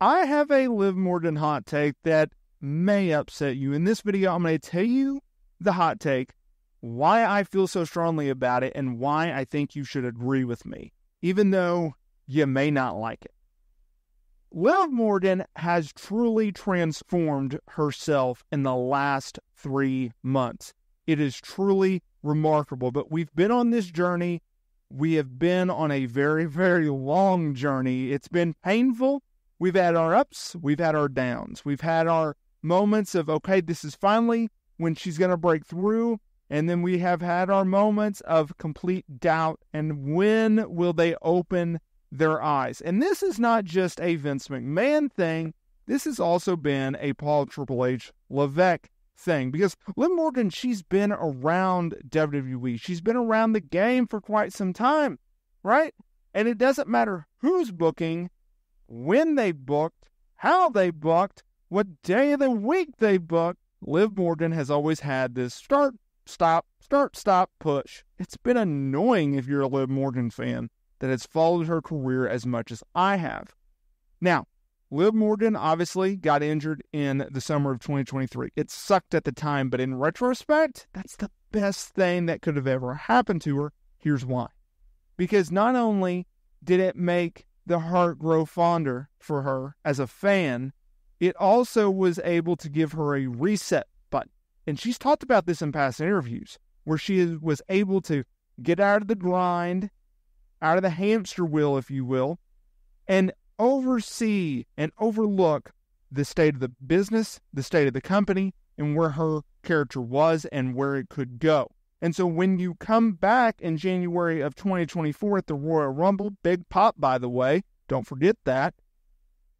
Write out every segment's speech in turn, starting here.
I have a Liv Morgan hot take that may upset you. In this video, I'm going to tell you the hot take, why I feel so strongly about it, and why I think you should agree with me, even though you may not like it. Liv Morgan has truly transformed herself in the last 3 months. It is truly remarkable, but we've been on this journey. We have been on a very, very long journey. It's been painful. We've had our ups. We've had our downs. We've had our moments of, okay, this is finally when she's going to break through. And then we have had our moments of complete doubt. And when will they open their eyes? And this is not just a Vince McMahon thing. This has also been a Paul Triple H Levesque thing. Because Liv Morgan, she's been around WWE. She's been around the game for quite some time, right? And it doesn't matter who's booking, when they booked, how they booked, what day of the week they booked. Liv Morgan has always had this start, stop, push. It's been annoying if you're a Liv Morgan fan that has followed her career as much as I have. Now, Liv Morgan obviously got injured in the summer of 2023. It sucked at the time, but in retrospect, that's the best thing that could have ever happened to her. Here's why. Because not only did it make the heart grow fonder for her as a fan, it also was able to give her a reset button. And she's talked about this in past interviews, where she was able to get out of the grind, out of the hamster wheel, if you will, and oversee and overlook the state of the business, the state of the company, and where her character was and where it could go. And so when you come back in January of 2024 at the Royal Rumble, big pop, by the way, don't forget that,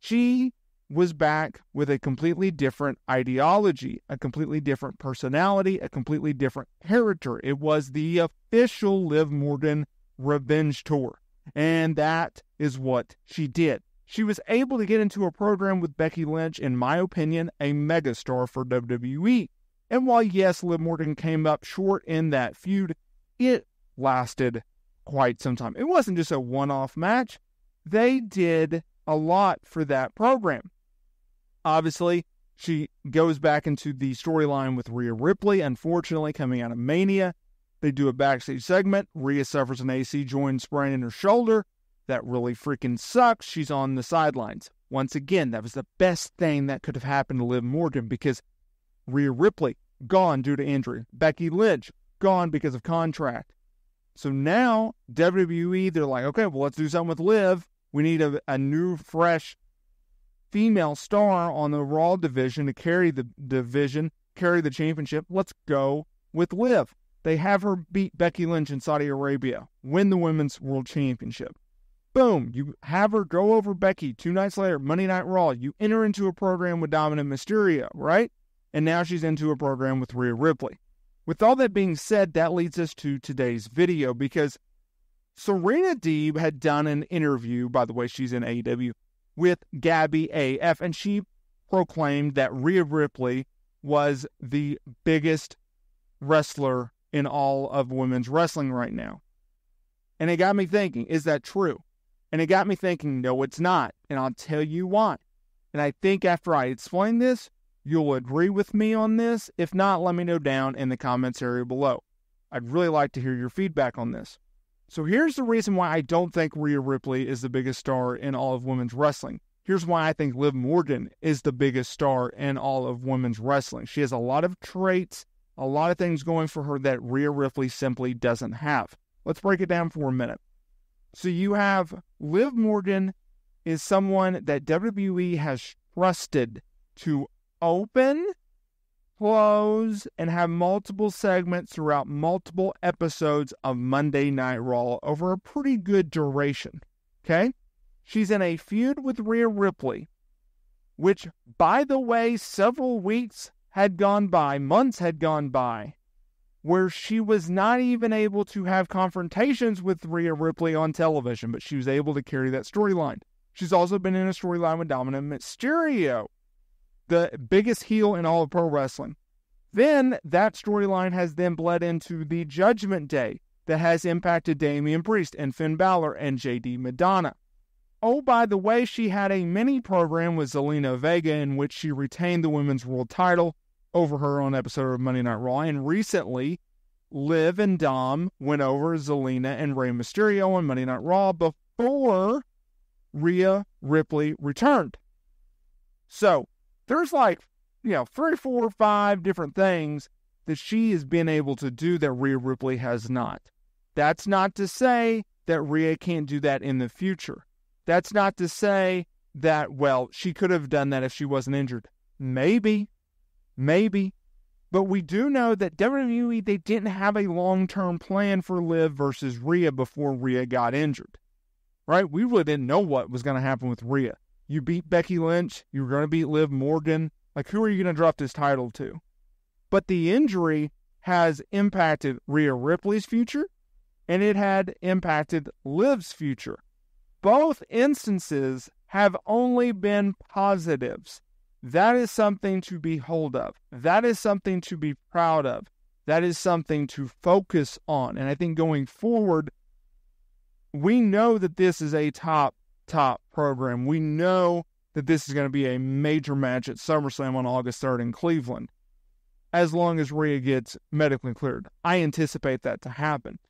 she was back with a completely different ideology, a completely different personality, a completely different character. It was the official Liv Morgan Revenge Tour. And that is what she did. She was able to get into a program with Becky Lynch, in my opinion, a megastar for WWE. And while, yes, Liv Morgan came up short in that feud, it lasted quite some time. It wasn't just a one-off match. They did a lot for that program. Obviously, she goes back into the storyline with Rhea Ripley, unfortunately, coming out of Mania. They do a backstage segment. Rhea suffers an AC joint sprain in her shoulder. That really freaking sucks. She's on the sidelines. Once again, that was the best thing that could have happened to Liv Morgan, because Rhea Ripley, gone due to injury. Becky Lynch, gone because of contract. So now, WWE, they're like, okay, well, let's do something with Liv. We need a new, fresh female star on the Raw division to carry the division, carry the championship. Let's go with Liv. They have her beat Becky Lynch in Saudi Arabia, win the Women's World Championship. Boom, you have her go over Becky 2 nights later, Monday Night Raw. You enter into a program with Dominic Mysterio, right? And now she's into a program with Rhea Ripley. With all that being said, that leads us to today's video, because Serena Deeb had done an interview, by the way, she's in AEW, with Gabby AF, and she proclaimed that Rhea Ripley was the biggest wrestler in all of women's wrestling right now. And it got me thinking, is that true? And it got me thinking, no, it's not. And I'll tell you why. And I think after I explain this, you'll agree with me on this. If not, let me know down in the comments area below. I'd really like to hear your feedback on this. So here's the reason why I don't think Rhea Ripley is the biggest star in all of women's wrestling. Here's why I think Liv Morgan is the biggest star in all of women's wrestling. She has a lot of traits, a lot of things going for her that Rhea Ripley simply doesn't have. Let's break it down for a minute. So you have Liv Morgan is someone that WWE has trusted to open, close, and have multiple segments throughout multiple episodes of Monday Night Raw over a pretty good duration. Okay? She's in a feud with Rhea Ripley, which, by the way, several weeks had gone by, months had gone by, where she was not even able to have confrontations with Rhea Ripley on television, but she was able to carry that storyline. She's also been in a storyline with Dominic Mysterio, the biggest heel in all of pro wrestling. Then that storyline has then bled into the Judgment Day that has impacted Damian Priest and Finn Balor and JD Madonna. Oh, by the way, she had a mini program with Zelina Vega in which she retained the women's world title over her on episode of Monday Night Raw. And recently, Liv and Dom went over Zelina and Rey Mysterio on Monday Night Raw before Rhea Ripley returned. So there's 3, 4, 5 different things that she has been able to do that Rhea Ripley has not. That's not to say that Rhea can't do that in the future. That's not to say that, she could have done that if she wasn't injured. Maybe. But we do know that WWE, they didn't have a long-term plan for Liv versus Rhea before Rhea got injured. Right? We really didn't know what was going to happen with Rhea. You beat Becky Lynch. You were going to beat Liv Morgan. Who are you going to drop this title to? But the injury has impacted Rhea Ripley's future, and it had impacted Liv's future. Both instances have only been positives. That is something to be hold of. That is something to be proud of. That is something to focus on. And I think going forward, we know that this is a top program. We know that this is going to be a major match at SummerSlam on August 3rd in Cleveland, as long as Rhea gets medically cleared. I anticipate that to happen.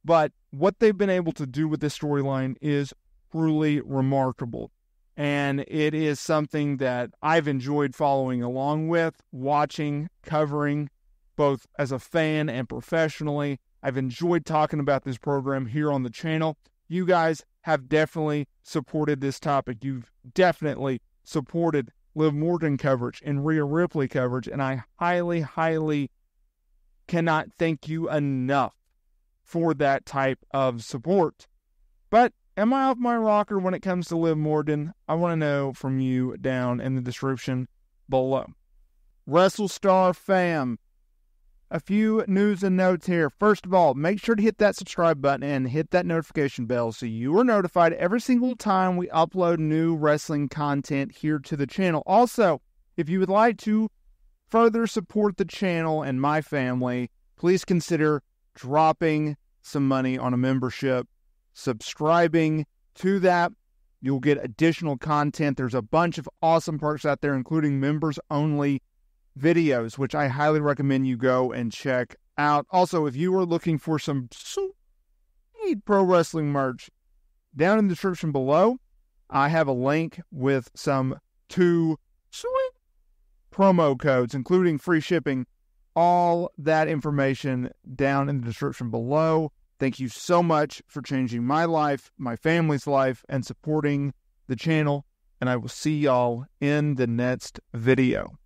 But what they've been able to do with this storyline is truly remarkable. And it is something that I've enjoyed following along with, watching, covering, both as a fan and professionally. I've enjoyed talking about this program here on the channel. You guys have definitely supported this topic. You've definitely supported Liv Morgan coverage and Rhea Ripley coverage, and I highly, highly cannot thank you enough for that type of support. But am I off my rocker when it comes to Liv Morgan? I want to know from you down in the description below. WrestleSTAR fam, a few news and notes here. First of all, make sure to hit that subscribe button and hit that notification bell so you are notified every single time we upload new wrestling content here to the channel. Also, if you would like to further support the channel and my family, please consider dropping some money on a membership, subscribing to that. You'll get additional content. There's a bunch of awesome perks out there, including members-only videos, which I highly recommend you go and check out. Also, if you are looking for some sweet pro wrestling merch, down in the description below, I have a link with some 2 sweet promo codes, including free shipping. All that information down in the description below. Thank you so much for changing my life, my family's life, and supporting the channel. And I will see y'all in the next video.